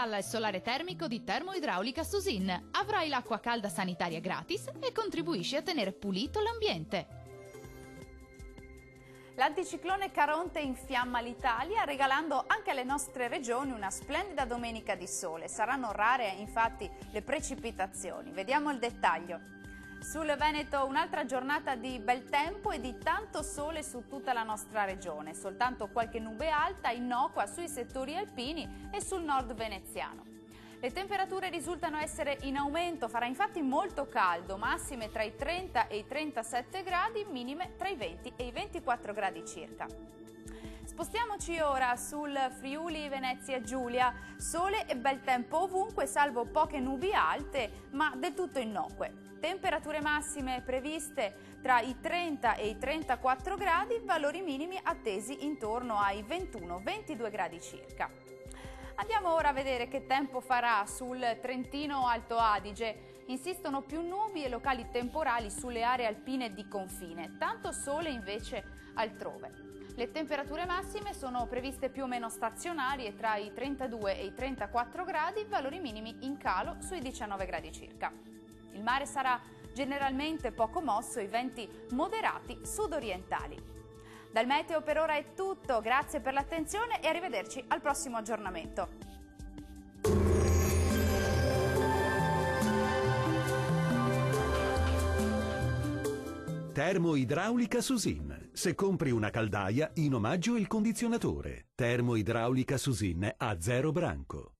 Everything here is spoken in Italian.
installa il solare termico di Termoidraulica Susin. Avrai l'acqua calda sanitaria gratis e contribuisci a tenere pulito l'ambiente. L'anticiclone Caronte infiamma l'Italia, regalando anche alle nostre regioni una splendida domenica di sole. Saranno rare infatti le precipitazioni. Vediamo il dettaglio. Sul Veneto un'altra giornata di bel tempo e di tanto sole su tutta la nostra regione. Soltanto qualche nube alta innocua sui settori alpini e sul nord veneziano. Le temperature risultano essere in aumento, farà infatti molto caldo, massime tra i 30 e i 37 gradi, minime tra i 20 e i 24 gradi circa. Spostiamoci ora sul Friuli Venezia Giulia, sole e bel tempo ovunque, salvo poche nubi alte, ma del tutto innocue. Temperature massime previste tra i 30 e i 34 gradi, valori minimi attesi intorno ai 21-22 gradi circa. Andiamo ora a vedere che tempo farà sul Trentino Alto Adige. Insistono più nubi e locali temporali sulle aree alpine di confine, tanto sole invece altrove. Le temperature massime sono previste più o meno stazionarie tra i 32 e i 34 gradi, valori minimi in calo sui 19 gradi circa. Il mare sarà generalmente poco mosso, i venti moderati sudorientali. Dal meteo per ora è tutto, grazie per l'attenzione e arrivederci al prossimo aggiornamento. Termoidraulica Susin. Se compri una caldaia, in omaggio il condizionatore. Termoidraulica Susin a 0 branco.